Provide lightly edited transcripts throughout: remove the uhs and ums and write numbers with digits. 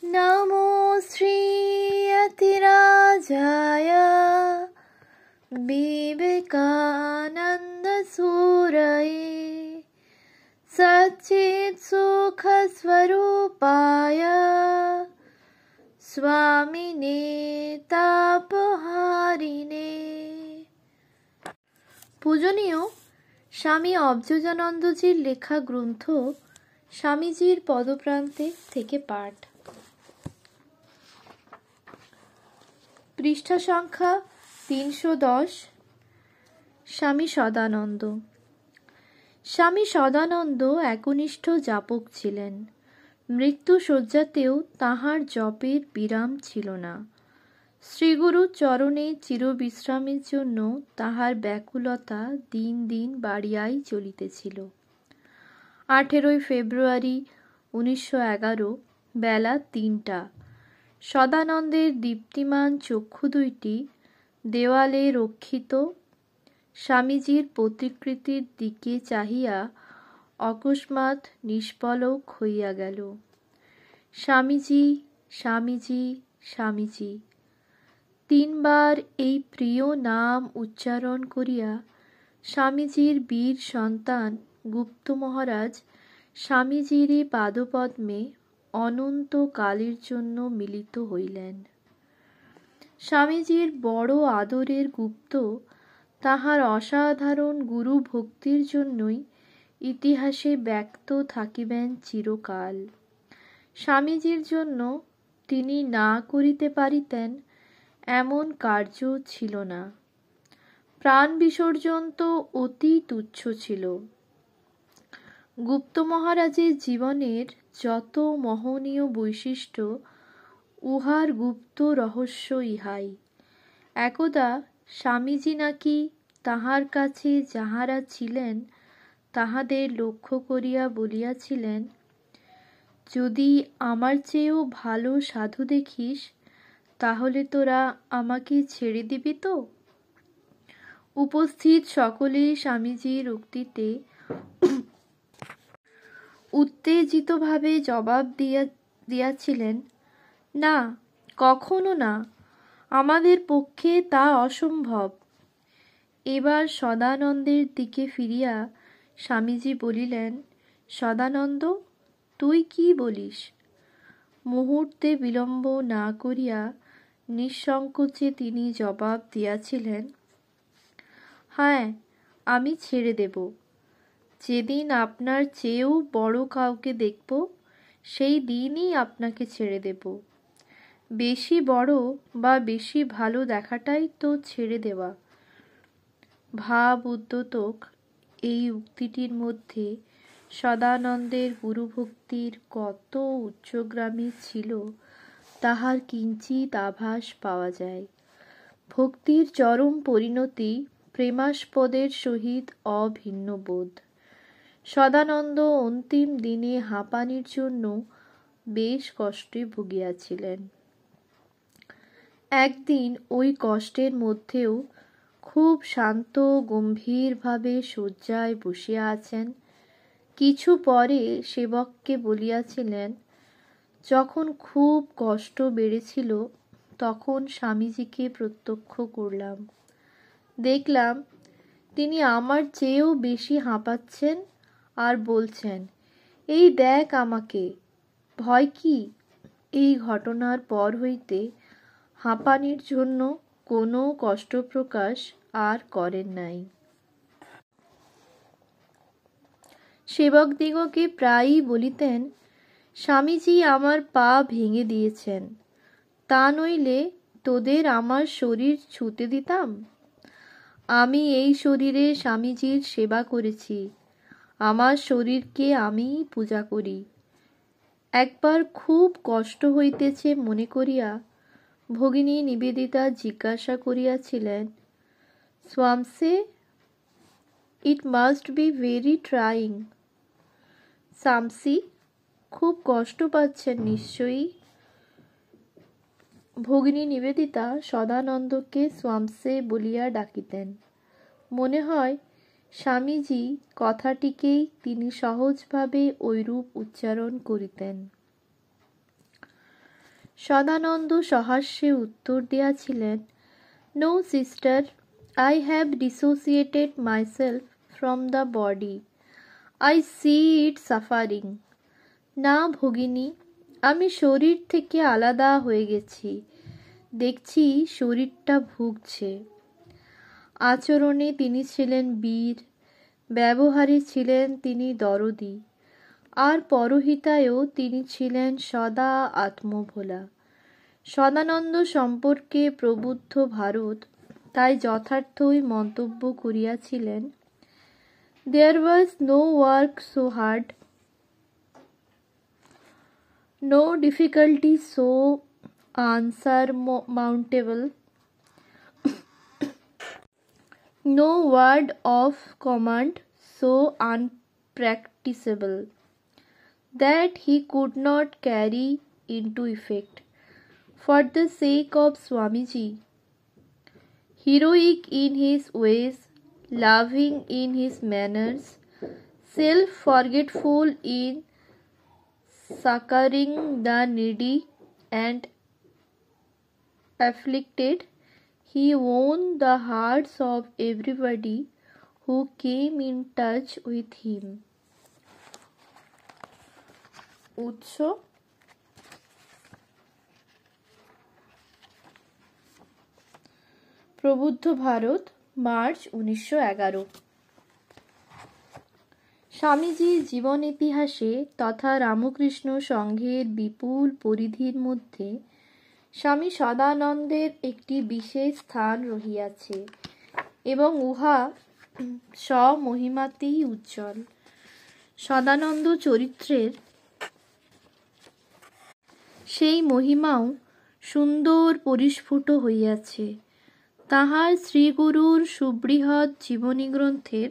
नमो श्रीयतिराजाय विवेकानन्दसूरये सच्चित्सुखस्वरूपाय स्वामिने तापहारिणे। পূজনীয় স্বামী অবজোজানন্দজির লেখা গ্রন্থ স্বামীজির পদপ্রান্তে থেকে পাঠ। পৃষ্ঠা সংখ্যা 310। স্বামী সদানন্দ। স্বামী সদানন্দ একনিষ্ঠ জাপক ছিলেন। মৃত্যু শয্যাতেও তাঁহার জপের বিরাম ছিল না। শ্রীগুরুর চরণে চিরবিশ্রামের জন্য তাঁহার ব্যাকুলতা দিন দিন বাড়িয়াই চলিতেছিল। 18 ফেব্রুয়ারি 1911 বেলা 3টা। সদানন্দের দীপ্তিমান চক্ষু দুইটি দেওয়ালে রক্ষিত স্বামীজির প্রতিকৃতির দিকে চাহিয়া অকস্মাৎ নিষ্পলক হইয়া গেল। স্বামীজি, স্বামীজি, স্বামীজি। 3 বার এই প্রিয় নাম উচ্চারণ করিয়া স্বামীজির বীর সন্তান গুপ্ত মহারাজ স্বামীজিরই পাদপদ্মে অনন্ত কালের জন্য মিলিত হইলেন। স্বামীজির বড় আদরের গুপ্ত তাহার অসাধারণ গুরু ভক্তির জন্যই ইতিহাসে ব্যক্ত থাকিবেন চিরকাল। স্বামীজির জন্য তিনি না করিতে পারিতেন এমন কার্য ছিল না। প্রাণ বিসর্জন তো অতি তুচ্ছ ছিল। গুপ্ত মহারাজের জীবনের যত মহনীয় বৈশিষ্ট্য উহার গুপ্ত রহস্য ইহাই। একদা স্বামীজি নাকি তাহার কাছে যাহারা ছিলেন তাহাদের লক্ষ্য করিয়া বলিয়াছিলেন, যদি আমার চেয়েও ভালো সাধু দেখিস তাহলে তোরা আমাকে ছেড়ে দিবি তো? উপস্থিত সকলেই স্বামীজির উক্তিতে উত্তেজিতভাবে জবাব দিয়াছিলেন, না, কখনো না, আমাদের পক্ষে তা অসম্ভব। এবার সদানন্দের দিকে ফিরিয়া স্বামীজি বলিলেন, সদানন্দ, তুই কি বলিস? মুহূর্তে বিলম্ব না করিয়া নিঃসংকোচে তিনি জবাব দিয়াছিলেন, হ্যাঁ, আমি ছেড়ে দেব। যেদিন আপনার চেয়েও বড় কাউকে দেখব সেই দিনই আপনাকে ছেড়ে দেব। বেশি বড় বা বেশি ভালো দেখাটাই তো ছেড়ে দেওয়া। ভাব উদ্যোতক এই উক্তিটির মধ্যে সদানন্দের গুরুভক্তির কত উচ্চগ্রামী ছিল তাহার কিঞ্চিৎ আভাস পাওয়া যায়। ভক্তির চরম পরিণতি প্রেমাস্পদের সহিত অভিন্ন বোধ। সদানন্দ অন্তিম দিনে হাঁপানির জন্য বেশ কষ্টে ভুগিয়াছিলেন। একদিন ওই কষ্টের মধ্যেও খুব শান্ত গম্ভীরভাবে শয্যায় বসিয়া আছেন। কিছু পরে সেবককে বলিয়াছিলেন, যখন খুব কষ্ট বেড়েছিল তখন স্বামীজিকে প্রত্যক্ষ করলাম। দেখলাম তিনি আমার চেয়েও বেশি হাঁপাচ্ছেন আর বলছেন, এই দেখ আমাকে, ভয় কি? এই ঘটনার পর হইতে হাঁপানির জন্য কোনো কষ্ট প্রকাশ আর করেন নাই। সেবকদিগকে প্রায়ই বলিতেন, স্বামীজি আমার পা ভেঙে দিয়েছেন, তা নইলে তোদের আমার শরীর ছুঁতে দিতাম? আমি এই শরীরে স্বামীজির সেবা করেছি, আমার শরীরকে আমিই পূজা করি। একবার খুব কষ্ট হইতেছে মনে করিয়া ভগিনী নিবেদিতা জিজ্ঞাসা করিয়াছিলেন, স্বামসে, it must be very trying. স্বামসি, খুব কষ্ট পাচ্ছেন নিশ্চয়ই? ভগিনী নিবেদিতা সদানন্দকে স্বামসে বলিয়া ডাকিতেন। মনে হয় স্বামীজি কথাটিকেই তিনি সহজভাবে ঐরূপ উচ্চারণ করিতেন। সদানন্দ সহাস্যে উত্তর দিয়াছিলেন, "No, sister, I have dissociated myself from the body. I see it suffering." না ভগিনী, আমি শরীর থেকে আলাদা হয়ে গেছি, দেখছি শরীরটা ভুগছে। আচরণে তিনি ছিলেন বীর, ব্যবহারে ছিলেন তিনি দরদী, আর পরহিতায়ও তিনি ছিলেন সদা আত্মভোলা। সদানন্দ সম্পর্কে প্রবুদ্ধ ভারত তাই যথার্থই মন্তব্য করিয়াছিলেন, "There was no work so hard, no difficulty so unsurmountable, no word of command so unpracticable, that he could not carry into effect for the sake of Swamiji. Heroic in his ways, loving in his manners, self-forgetful in succoring the needy and afflicted, he won the hearts of everybody who came in touch with him." উৎস: প্রবুদ্ধ Bharat, March 1911। স্বামীজির জীবন ইতিহাসে তথা রামকৃষ্ণ সংঘের বিপুল পরিধির মধ্যে স্বামী সদানন্দের একটি বিশেষ স্থান রহিয়াছে এবং উহা স্বমহিমাতেই উজ্জ্বল। সদানন্দ চরিত্রের সেই মহিমাও সুন্দর পরিস্ফুট হইয়াছে তাহার শ্রীগুরুর সুবৃহৎ জীবনী গ্রন্থের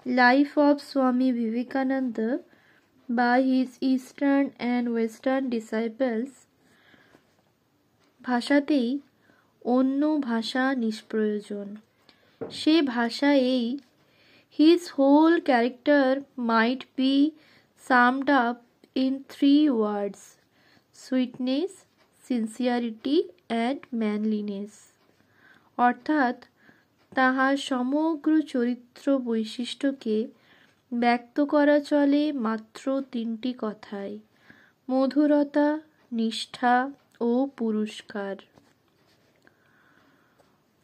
life of Swami Vivekananda by his Eastern and Western disciples ভাষাতেই। অন্য ভাষা নিষ্প্রয়োজন। সে ভাষা এই, his whole character might be summed up in 3 words: sweetness, sincerity and manliness। অর্থাৎ তাহার সমগ্র চরিত্র বৈশিষ্ট্যকে ব্যক্ত করা চলে মাত্র 3টি কথায়: মধুরতা, নিষ্ঠা ও পুরস্কার।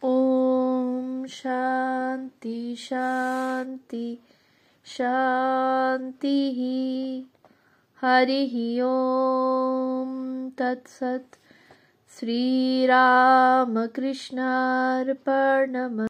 ওম শান্তি শান্তি শান্তি। হরি ওম তৎসৎ। শ্রীরামকৃষ্ণার্পণমস্তু।